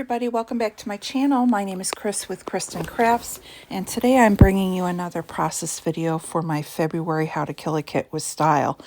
everybody, welcome back to my channel. My name is Chris with Kristen Crafts, and today I'm bringing you another process video for my February How to Kill a Kit with Style.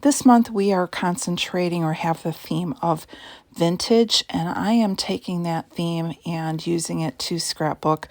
This month we are concentrating or have the theme of vintage, and I am taking that theme and using it to scrapbook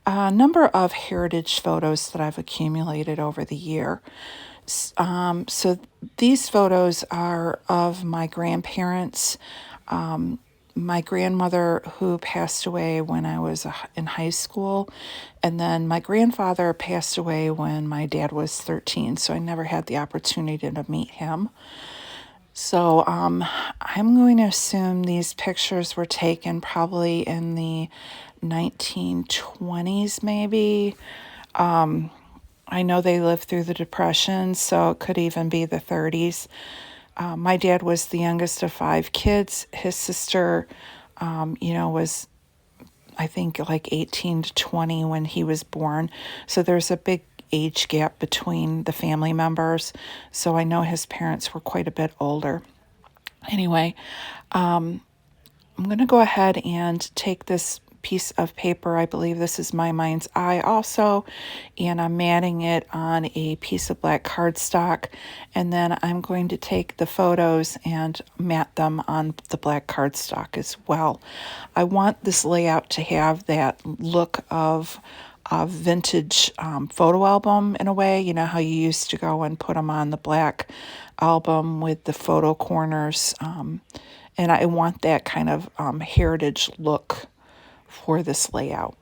a number of heritage photos that I've accumulated over the year. So these photos are of my grandparents, my grandmother who passed away when I was in high school, and then my grandfather passed away when my dad was 13, so I never had the opportunity to meet him. So I'm going to assume these pictures were taken probably in the 1920s maybe. I know they lived through the Depression, so it could even be the 30s. My dad was the youngest of 5 kids. His sister, was, I think, like 18 to 20 when he was born. So there's a big age gap between the family members. So I know his parents were quite a bit older. Anyway, I'm going to go ahead and take this piece of paper. I believe this is my mind's eye also, and I'm matting it on a piece of black cardstock, and then I'm going to take the photos and mat them on the black cardstock as well. I want this layout to have that look of a vintage photo album in a way. You know how you used to go and put them on the black album with the photo corners, and I want that kind of heritage look for this layout.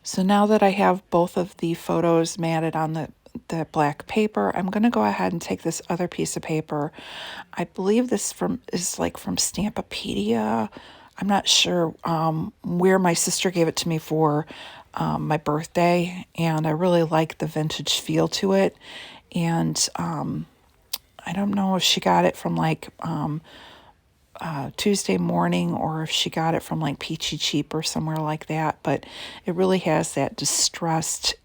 So now that I have both of the photos matted on the black paper, I'm going to go ahead and take this other piece of paper. I believe this is like from Stampopedia. I'm not sure where my sister gave it to me for my birthday, and I really like the vintage feel to it. And I don't know if she got it from like Tuesday Morning or if she got it from like Peachy Cheap or somewhere like that, but it really has that distressed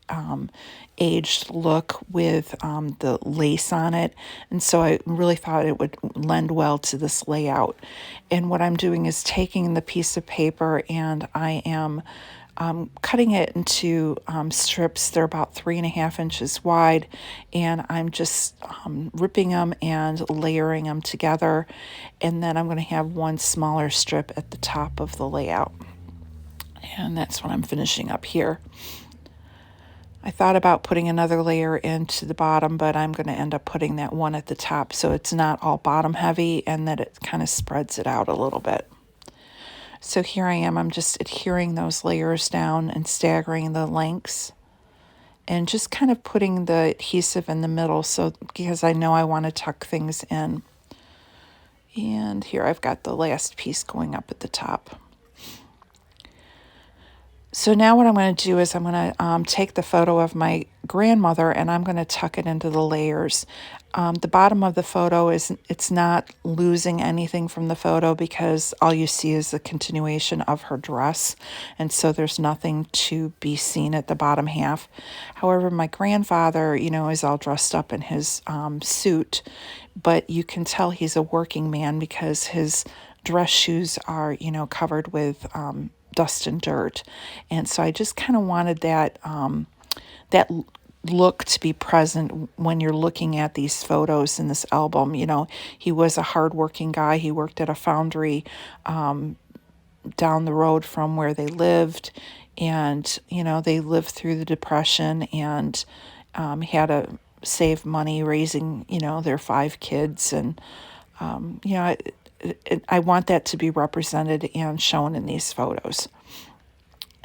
aged look with the lace on it, and so I really thought it would lend well to this layout. And what I'm doing is taking the piece of paper and I am cutting it into strips. They're about 3.5 inches wide, and I'm just ripping them and layering them together, and then I'm going to have one smaller strip at the top of the layout, and that's what I'm finishing up here. I thought about putting another layer into the bottom, but I'm going to end up putting that one at the top so it's not all bottom heavy and that it kind of spreads it out a little bit. So here I am, I'm just adhering those layers down and staggering the lengths and just kind of putting the adhesive in the middle because I know I want to tuck things in. And here I've got the last piece going up at the top. So now what I'm going to do is I'm going to take the photo of my grandmother and I'm going to tuck it into the layers. The bottom of the photo it's not losing anything from the photo because all you see is the continuation of her dress, and so there's nothing to be seen at the bottom half. However, my grandfather, is all dressed up in his suit, but you can tell he's a working man because his dress shoes are, covered with dust and dirt, and so I just kind of wanted that look to be present when you're looking at these photos in this album. He was a hardworking guy. He worked at a foundry down the road from where they lived, and they lived through the Depression and had to save money raising their 5 kids, and I want that to be represented and shown in these photos.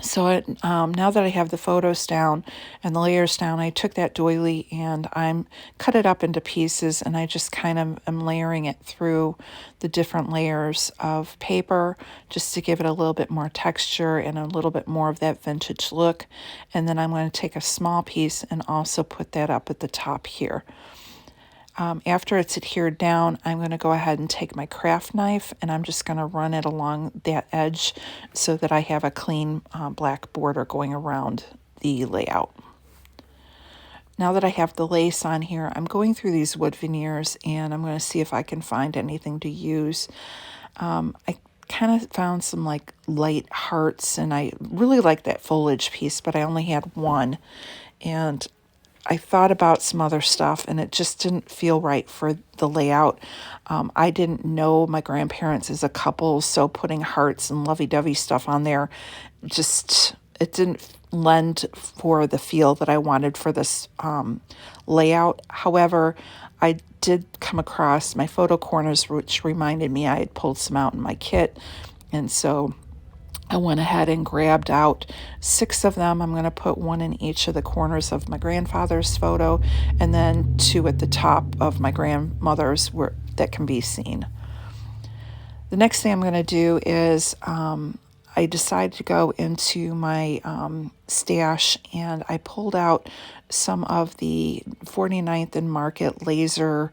So now that I have the photos down and the layers down, I took that doily and I'm cut it up into pieces, and I just kind of am layering it through the different layers of paper just to give it a little bit more texture and a little bit more of that vintage look. And then I'm going to take a small piece and also put that up at the top here. After it's adhered down, I'm going to go ahead and take my craft knife and I'm just going to run it along that edge so that I have a clean black border going around the layout. Now that I have the lace on here, I'm going through these wood veneers and I'm going to see if I can find anything to use. I kind of found some like light hearts, and I really liked that foliage piece, but I only had one. And I thought about some other stuff, and it just didn't feel right for the layout. I didn't know my grandparents as a couple, so putting hearts and lovey-dovey stuff on there, just it didn't lend for the feel that I wanted for this layout. However, I did come across my photo corners, which reminded me I had pulled some out in my kit, and so I went ahead and grabbed out 6 of them. I'm going to put one in each of the corners of my grandfather's photo, and then 2 at the top of my grandmother's where that can be seen. The next thing I'm going to do is I decided to go into my stash, and I pulled out some of the 49th and Market laser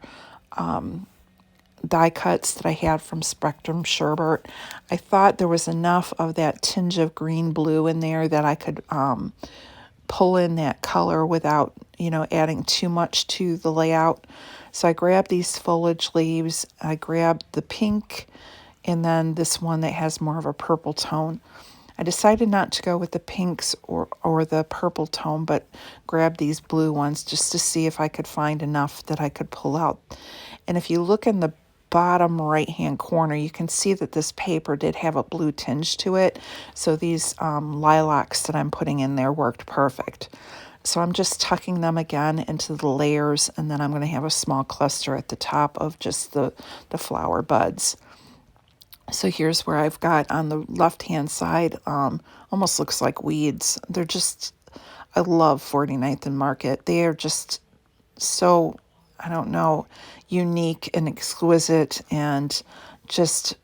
die cuts that I had from Spectrum Sherbert. I thought there was enough of that tinge of green blue in there that I could pull in that color without, adding too much to the layout. So I grabbed these foliage leaves, I grabbed the pink, and then this one that has more of a purple tone. I decided not to go with the pinks or the purple tone, but grab these blue ones just to see if I could find enough that I could pull out. And if you look in the bottom right-hand corner, you can see that this paper did have a blue tinge to it. So these lilacs that I'm putting in there worked perfect. So I'm just tucking them again into the layers, and then I'm going to have a small cluster at the top of just the flower buds. So here's where I've got on the left-hand side, almost looks like weeds. They're just, I love 49th and Market. They are just so, I don't know, unique and exquisite, and just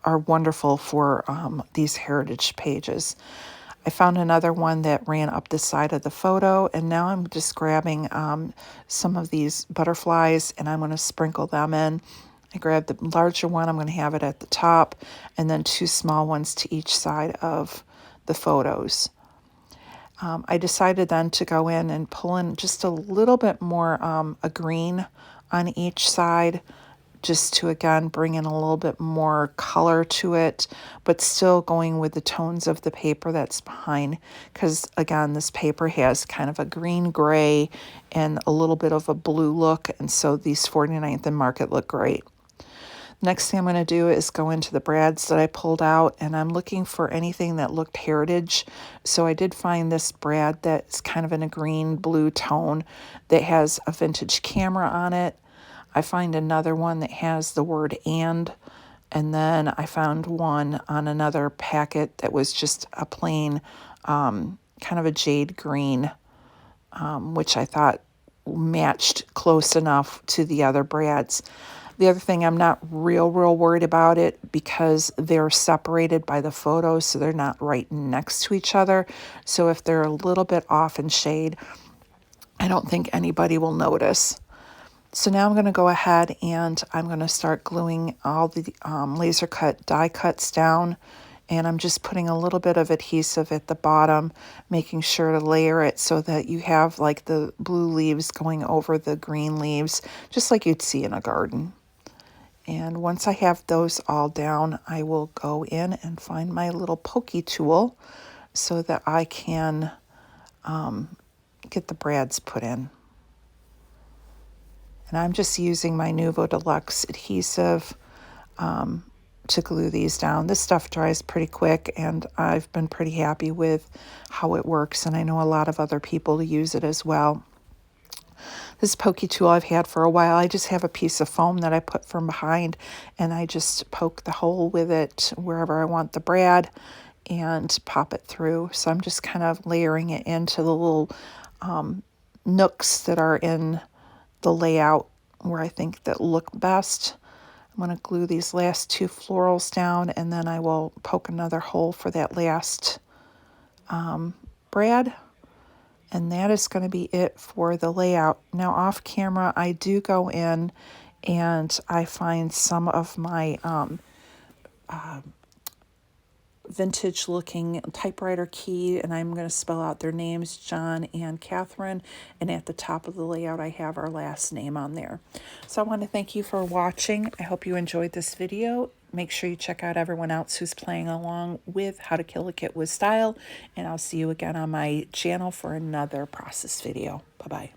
are wonderful for these heritage pages. I found another one that ran up the side of the photo, and now I'm just grabbing some of these butterflies, and I'm going to sprinkle them in. I grabbed the larger one, I'm going to have it at the top, and then 2 small ones to each side of the photos. I decided then to go in and pull in just a little bit more a green on each side, just to again bring in a little bit more color to it, but still going with the tones of the paper that's behind, because again this paper has kind of a green gray and a little bit of a blue look, and so these 49th and Market look great. Next thing I'm going to do is go into the brads that I pulled out, and I'm looking for anything that looked heritage. So I did find this brad that's kind of in a green blue tone that has a vintage camera on it. I find another one that has the word and then I found one on another packet that was just a plain kind of a jade green, which I thought matched close enough to the other brads. The other thing, I'm not real worried about it because they're separated by the photos, so they're not right next to each other. So if they're a little bit off in shade, I don't think anybody will notice. So now I'm going to go ahead and I'm going to start gluing all the laser cut die cuts down. And I'm just putting a little bit of adhesive at the bottom, making sure to layer it so that you have like the blue leaves going over the green leaves, just like you'd see in a garden. And once I have those all down, I will go in and find my little pokey tool so that I can get the brads put in. And I'm just using my Nuvo Deluxe adhesive to glue these down. This stuff dries pretty quick, and I've been pretty happy with how it works, and I know a lot of other people use it as well. This pokey tool I've had for a while. I just have a piece of foam that I put from behind, and I just poke the hole with it wherever I want the brad and pop it through. So I'm just kind of layering it into the little nooks that are in the layout where I think that look best. I'm going to glue these last 2 florals down, and then I will poke another hole for that last brad. And that is going to be it for the layout. Now off camera, I do go in and I find some of my vintage looking typewriter key, and I'm going to spell out their names, John and Catherine, and at the top of the layout I have our last name on there. So I want to thank you for watching. I hope you enjoyed this video, make sure you check out everyone else who's playing along with How to Kill a Kit with Style, and I'll see you again on my channel for another process video. Bye-bye.